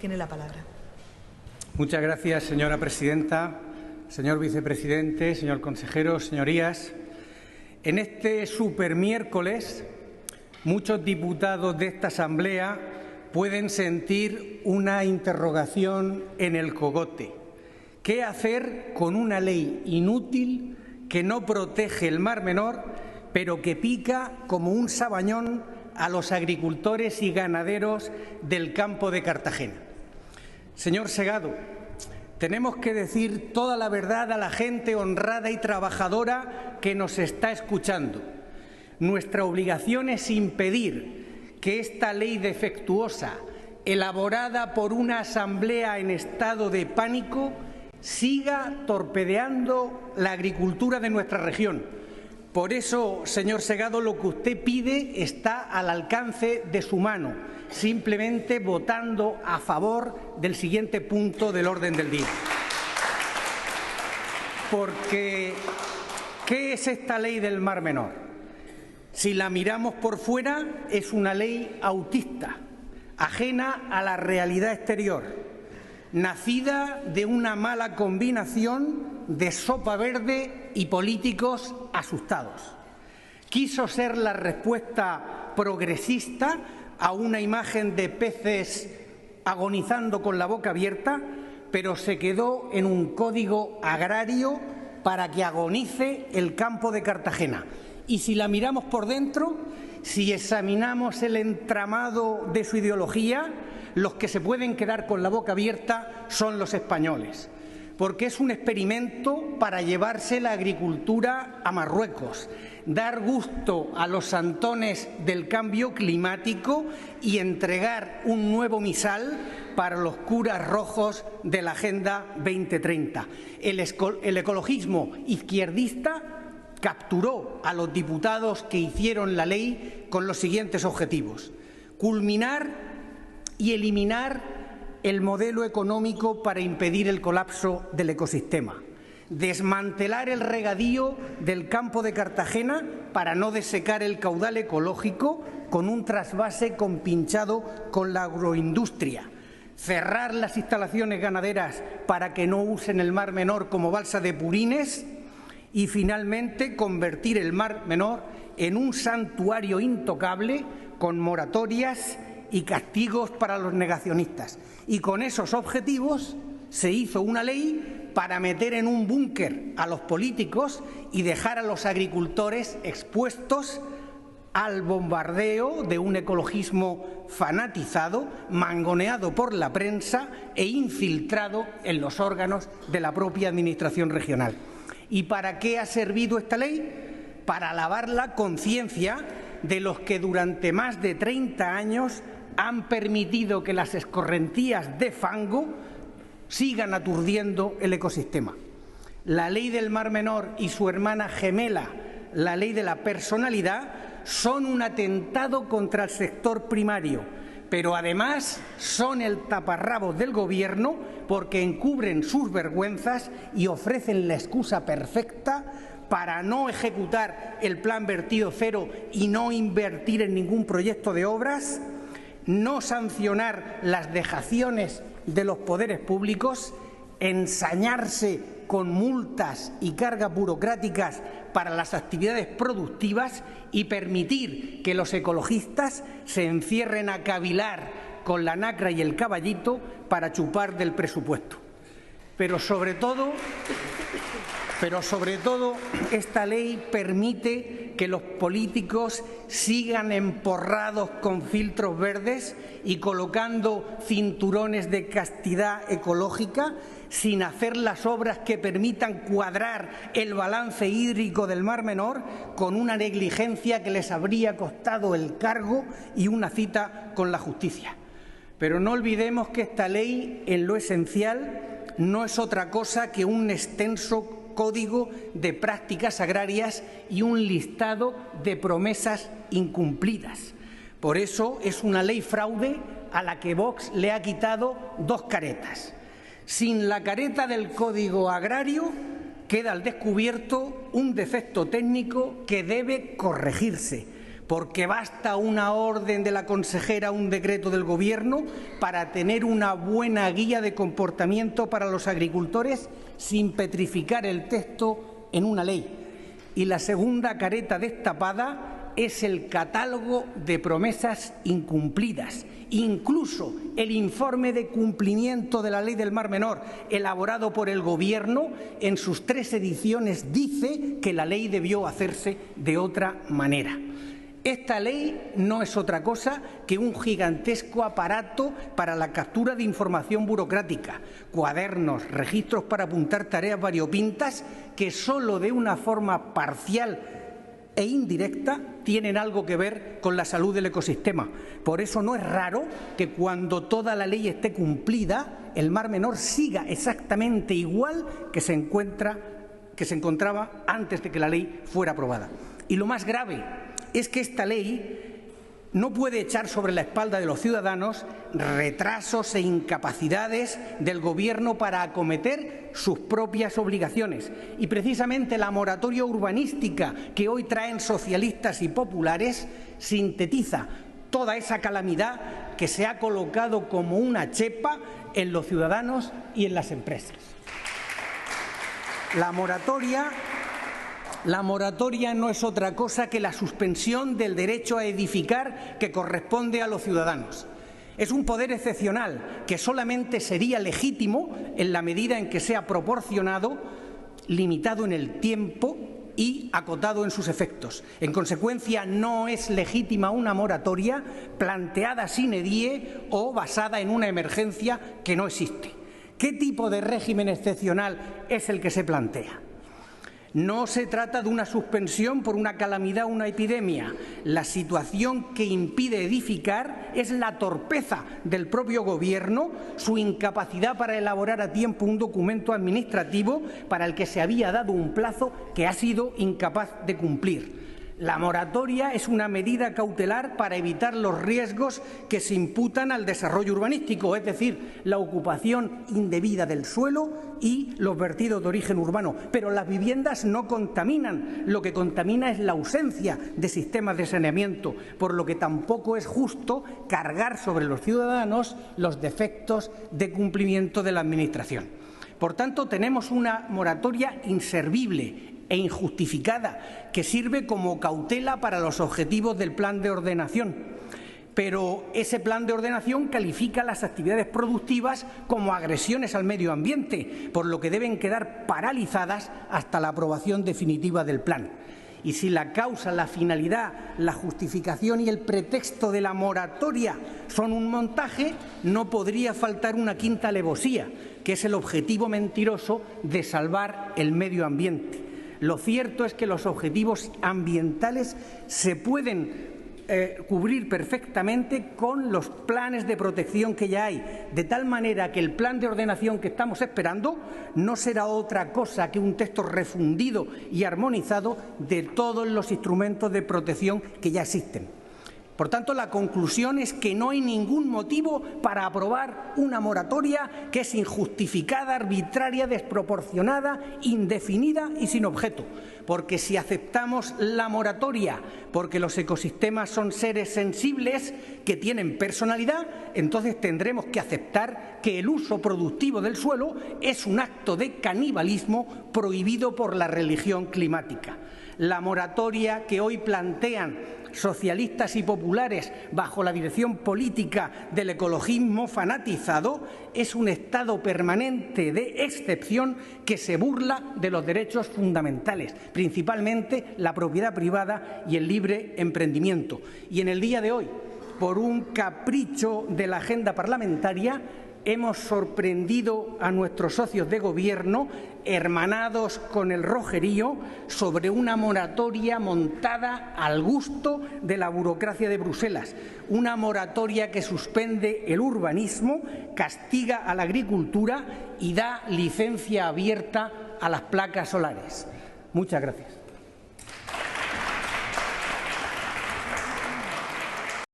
Tiene la palabra. Muchas gracias, señora presidenta, señor vicepresidente, señor consejero, señorías. En este supermiércoles, muchos diputados de esta Asamblea pueden sentir una interrogación en el cogote. ¿Qué hacer con una ley inútil que no protege el Mar Menor, pero que pica como un sabañón a los agricultores y ganaderos del campo de Cartagena? Señor Segado, tenemos que decir toda la verdad a la gente honrada y trabajadora que nos está escuchando. Nuestra obligación es impedir que esta ley defectuosa, elaborada por una Asamblea en estado de pánico, siga torpedeando la agricultura de nuestra región. Por eso, señor Segado, lo que usted pide está al alcance de su mano, simplemente votando a favor del siguiente punto del orden del día. Porque, ¿qué es esta ley del Mar Menor? Si la miramos por fuera, es una ley autista, ajena a la realidad exterior, nacida de una mala combinación de sopa verde y políticos asustados. Quiso ser la respuesta progresista a una imagen de peces agonizando con la boca abierta, pero se quedó en un código agrario para que agonice el campo de Cartagena. Y si la miramos por dentro, si examinamos el entramado de su ideología, los que se pueden quedar con la boca abierta son los españoles, porque es un experimento para llevarse la agricultura a Marruecos, dar gusto a los santones del cambio climático y entregar un nuevo misal para los curas rojos de la Agenda 2030. El ecologismo izquierdista capturó a los diputados que hicieron la ley con los siguientes objetivos: culminar y eliminar el modelo económico para impedir el colapso del ecosistema, desmantelar el regadío del campo de Cartagena para no desecar el caudal ecológico con un trasvase compinchado con la agroindustria, cerrar las instalaciones ganaderas para que no usen el Mar Menor como balsa de purines y, finalmente, convertir el Mar Menor en un santuario intocable con moratorias y castigos para los negacionistas. Y con esos objetivos se hizo una ley para meter en un búnker a los políticos y dejar a los agricultores expuestos al bombardeo de un ecologismo fanatizado, mangoneado por la prensa e infiltrado en los órganos de la propia Administración regional. ¿Y para qué ha servido esta ley? Para lavar la conciencia de los que durante más de 30 años han permitido que las escorrentías de fango sigan aturdiendo el ecosistema. La ley del Mar Menor y su hermana gemela, la ley de la personalidad, son un atentado contra el sector primario, pero además son el taparrabos del Gobierno porque encubren sus vergüenzas y ofrecen la excusa perfecta para no ejecutar el plan vertido cero y no invertir en ningún proyecto de obras, no sancionar las dejaciones de los poderes públicos, ensañarse con multas y cargas burocráticas para las actividades productivas y permitir que los ecologistas se encierren a cavilar con la nacra y el caballito para chupar del presupuesto. Pero sobre todo, esta ley permite que los políticos sigan emporrados con filtros verdes y colocando cinturones de castidad ecológica sin hacer las obras que permitan cuadrar el balance hídrico del Mar Menor, con una negligencia que les habría costado el cargo y una cita con la justicia. Pero no olvidemos que esta ley, en lo esencial, no es otra cosa que un extenso código de prácticas agrarias y un listado de promesas incumplidas. Por eso es una ley fraude a la que Vox le ha quitado dos caretas. Sin la careta del Código Agrario queda al descubierto un defecto técnico que debe corregirse, porque basta una orden de la consejera, un decreto del Gobierno, para tener una buena guía de comportamiento para los agricultores sin petrificar el texto en una ley. Y la segunda careta destapada es el catálogo de promesas incumplidas. Incluso el informe de cumplimiento de la Ley del Mar Menor, elaborado por el Gobierno, en sus 3 ediciones dice que la ley debió hacerse de otra manera. Esta ley no es otra cosa que un gigantesco aparato para la captura de información burocrática, cuadernos, registros para apuntar tareas variopintas que solo de una forma parcial e indirecta tienen algo que ver con la salud del ecosistema. Por eso no es raro que cuando toda la ley esté cumplida, el Mar Menor siga exactamente igual que se encontraba antes de que la ley fuera aprobada. Y lo más grave es que esta ley no puede echar sobre la espalda de los ciudadanos retrasos e incapacidades del Gobierno para acometer sus propias obligaciones. Y precisamente la moratoria urbanística que hoy traen socialistas y populares sintetiza toda esa calamidad que se ha colocado como una chepa en los ciudadanos y en las empresas. La moratoria no es otra cosa que la suspensión del derecho a edificar que corresponde a los ciudadanos. Es un poder excepcional que solamente sería legítimo en la medida en que sea proporcionado, limitado en el tiempo y acotado en sus efectos. En consecuencia, no es legítima una moratoria planteada sine die o basada en una emergencia que no existe. ¿Qué tipo de régimen excepcional es el que se plantea? No se trata de una suspensión por una calamidad o una epidemia. La situación que impide edificar es la torpeza del propio Gobierno, su incapacidad para elaborar a tiempo un documento administrativo para el que se había dado un plazo que ha sido incapaz de cumplir. La moratoria es una medida cautelar para evitar los riesgos que se imputan al desarrollo urbanístico, es decir, la ocupación indebida del suelo y los vertidos de origen urbano. Pero las viviendas no contaminan, lo que contamina es la ausencia de sistemas de saneamiento, por lo que tampoco es justo cargar sobre los ciudadanos los defectos de cumplimiento de la Administración. Por tanto, tenemos una moratoria inservible e injustificada que sirve como cautela para los objetivos del plan de ordenación. Pero ese plan de ordenación califica las actividades productivas como agresiones al medio ambiente, por lo que deben quedar paralizadas hasta la aprobación definitiva del plan. Y si la causa, la finalidad, la justificación y el pretexto de la moratoria son un montaje, no podría faltar una quinta alevosía, que es el objetivo mentiroso de salvar el medio ambiente. Lo cierto es que los objetivos ambientales se pueden cubrir perfectamente con los planes de protección que ya hay, de tal manera que el plan de ordenación que estamos esperando no será otra cosa que un texto refundido y armonizado de todos los instrumentos de protección que ya existen. Por tanto, la conclusión es que no hay ningún motivo para aprobar una moratoria que es injustificada, arbitraria, desproporcionada, indefinida y sin objeto. Porque si aceptamos la moratoria porque los ecosistemas son seres sensibles que tienen personalidad, entonces tendremos que aceptar que el uso productivo del suelo es un acto de canibalismo prohibido por la religión climática. La moratoria que hoy plantean socialistas y populares bajo la dirección política del ecologismo fanatizado es un estado permanente de excepción que se burla de los derechos fundamentales, principalmente la propiedad privada y el libre emprendimiento. Y en el día de hoy, por un capricho de la agenda parlamentaria, hemos sorprendido a nuestros socios de Gobierno, hermanados con el rojerío, sobre una moratoria montada al gusto de la burocracia de Bruselas. Una moratoria que suspende el urbanismo, castiga a la agricultura y da licencia abierta a las placas solares. Muchas gracias.